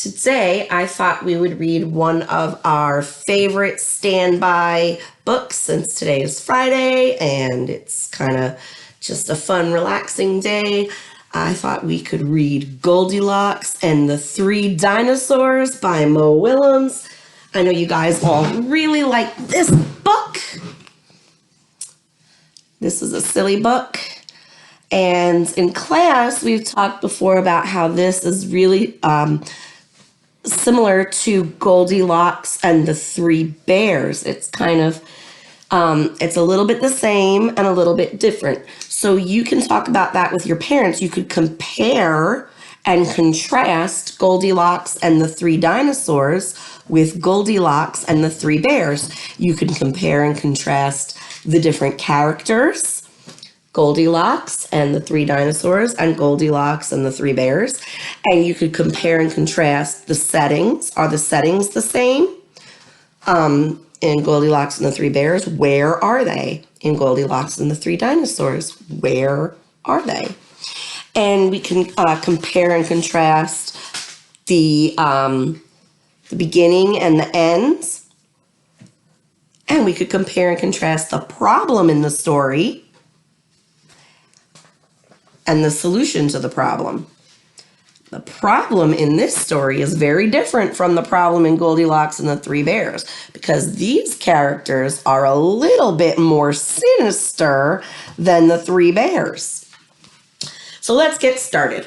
Today, I thought we would read one of our favorite standby books since today is Friday and it's kind of just a fun, relaxing day. I thought we could read Goldilocks and the Three Dinosaurs by Willems. I know you guys all really like this book. This is a silly book. And in class, we've talked before about how this is really similar to Goldilocks and the Three Bears. It's kind of, it's a little bit the same and a little bit different. So you can talk about that with your parents. You could compare and contrast Goldilocks and the Three Dinosaurs with Goldilocks and the Three Bears. You can compare and contrast the different characters, Goldilocks and the Three Dinosaurs and Goldilocks and the Three Bears. And you could compare and contrast the settings. Are the settings the same? In Goldilocks and the Three Bears, where are they? In Goldilocks and the Three Dinosaurs, where are they? And we can compare and contrast the beginning and the ends. And we could compare and contrast the problem in the story and the solution to the problem. The problem in this story is very different from the problem in Goldilocks and the Three Bears because these characters are a little bit more sinister than the Three Bears. So let's get started.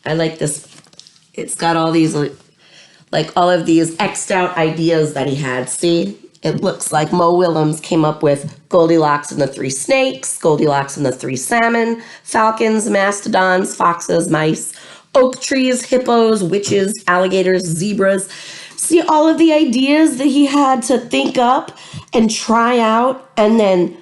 I like this. It's got all these, like all of these X'd out ideas that he had. See? It looks like Willems came up with Goldilocks and the Three Snakes, Goldilocks and the Three Salmon, falcons, mastodons, foxes, mice, oak trees, hippos, witches, alligators, zebras. See all of the ideas that he had to think up and try out and then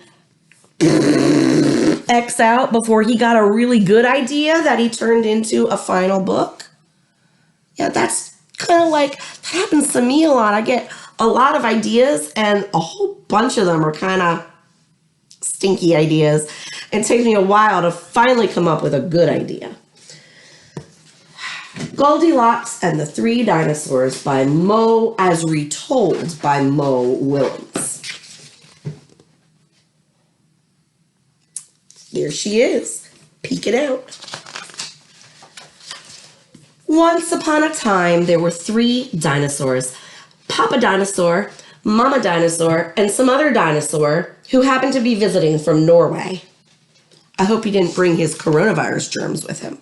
X out before he got a really good idea that he turned into a final book? Yeah, that's kind of like, that happens to me a lot. I get a lot of ideas and a whole bunch of them are kind of stinky ideas. It takes me a while to finally come up with a good idea. Goldilocks and the Three Dinosaurs by as retold by Willems. Here she is, peeking out. Once upon a time, there were three dinosaurs. Papa Dinosaur, Mama Dinosaur, and some other dinosaur who happened to be visiting from Norway. I hope he didn't bring his coronavirus germs with him.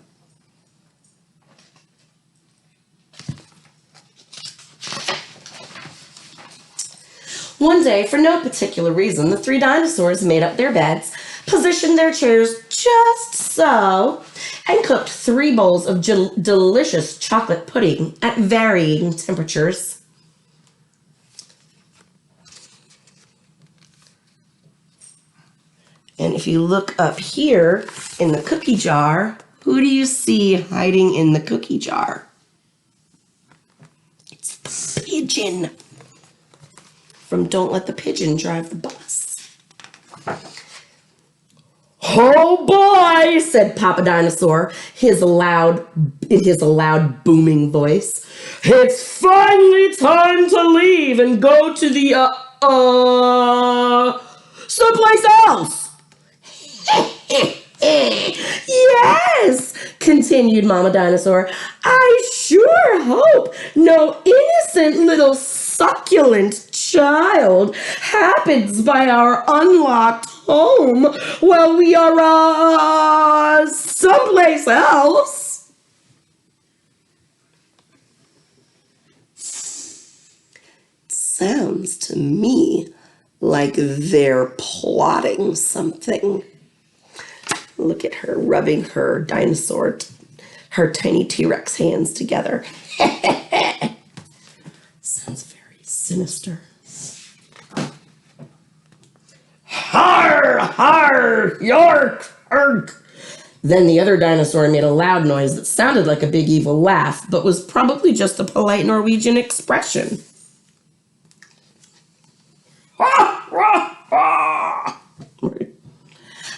One day, for no particular reason, the three dinosaurs made up their beds, positioned their chairs just so, and cooked 3 bowls of delicious chocolate pudding at varying temperatures. And if you look up here in the cookie jar, who do you see hiding in the cookie jar? It's the pigeon from Don't Let the Pigeon Drive the Bus. Oh boy, said Papa Dinosaur, in his loud booming voice. It's finally time to leave and go to the, someplace else. Yes, continued Mama Dinosaur, I sure hope no innocent little succulent child happens by our unlocked home while we are, someplace else. Sounds to me like they're plotting something. Look at her rubbing her her tiny T-Rex hands together. Sounds very sinister. Har, har, york, ark. Then the other dinosaur made a loud noise that sounded like a big evil laugh, but was probably just a polite Norwegian expression.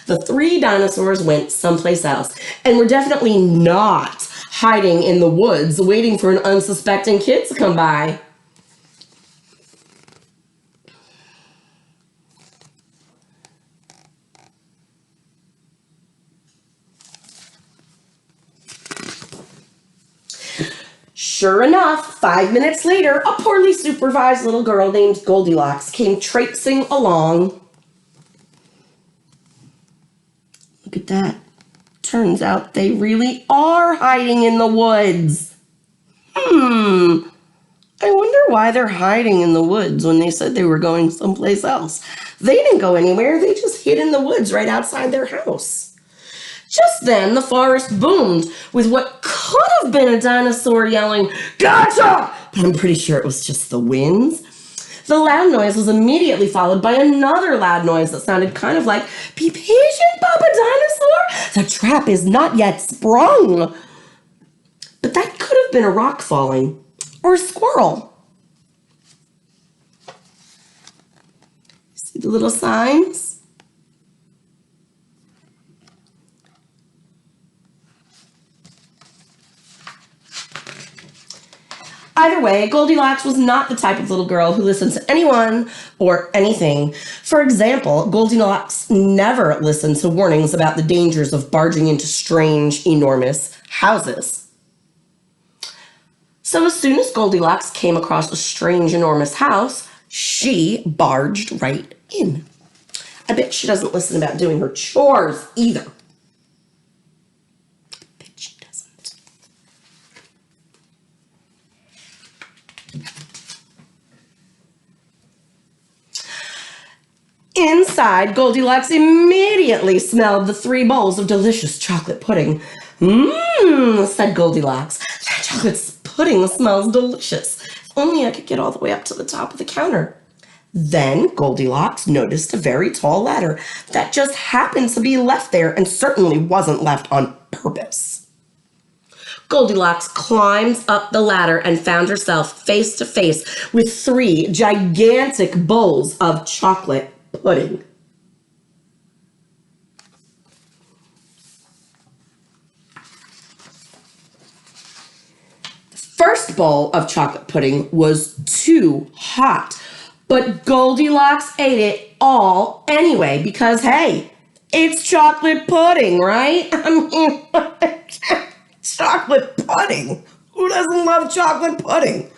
The three dinosaurs went someplace else and were definitely not hiding in the woods waiting for an unsuspecting kid to come by. Sure enough, 5 minutes later, a poorly supervised little girl named Goldilocks came traipsing along. Look at that. Turns out they really are hiding in the woods. I wonder why they're hiding in the woods when they said they were going someplace else. They didn't go anywhere. They just hid in the woods right outside their house. Just then, the forest boomed with what could have been a dinosaur yelling, "Gotcha!" But I'm pretty sure it was just the winds. The loud noise was immediately followed by another loud noise that sounded kind of like, "Be patient, Papa Dinosaur. The trap is not yet sprung." But that could have been a rock falling or a squirrel. See the little signs? Either way, Goldilocks was not the type of little girl who listened to anyone or anything. For example, Goldilocks never listened to warnings about the dangers of barging into strange, enormous houses. So as soon as Goldilocks came across a strange, enormous house, she barged right in. I bet she doesn't listen about doing her chores either. Inside, Goldilocks immediately smelled the 3 bowls of delicious chocolate pudding. Said Goldilocks. That chocolate pudding smells delicious. If only I could get all the way up to the top of the counter. Then Goldilocks noticed a very tall ladder that just happened to be left there and certainly wasn't left on purpose. Goldilocks climbed up the ladder and found herself face to face with 3 gigantic bowls of chocolate pudding. The first bowl of chocolate pudding was too hot, but Goldilocks ate it all anyway because, hey, it's chocolate pudding, right? I mean, chocolate pudding. Who doesn't love chocolate pudding?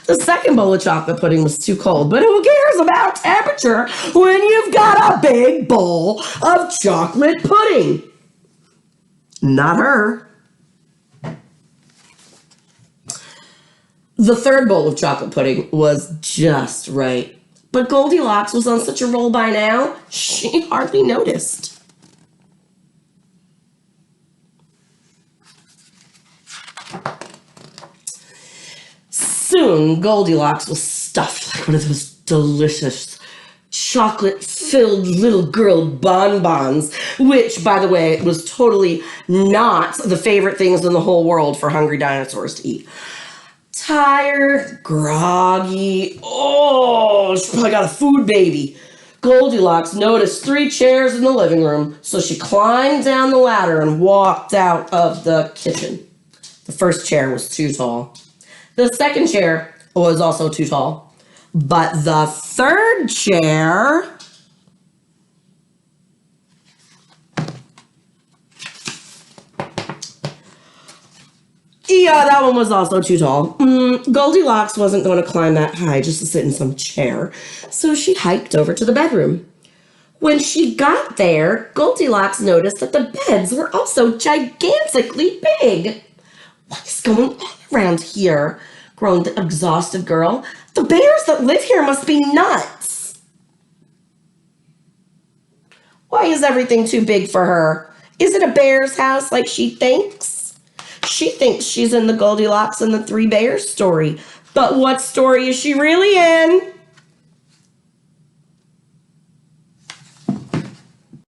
The second bowl of chocolate pudding was too cold, but who cares about temperature when you've got a big bowl of chocolate pudding? Not her. The third bowl of chocolate pudding was just right, but Goldilocks was on such a roll by now, she hardly noticed. Soon, Goldilocks was stuffed like one of those delicious chocolate-filled little girl bonbons, which, by the way, was totally not the favorite things in the whole world for hungry dinosaurs to eat. Tired, groggy, she probably got a food baby. Goldilocks noticed 3 chairs in the living room, so she climbed down the ladder and walked out of the kitchen. The first chair was too tall. The second chair was also too tall. But the third chair... yeah, that one was also too tall. Goldilocks wasn't going to climb that high just to sit in some chair, so she hiked over to the bedroom. When she got there, Goldilocks noticed that the beds were also gigantically big. What is going on around here? Groaned the exhausted girl. The bears that live here must be nuts. Why is everything too big for her? Is it a bear's house like she thinks? She thinks she's in the Goldilocks and the 3 Bears story. But what story is she really in?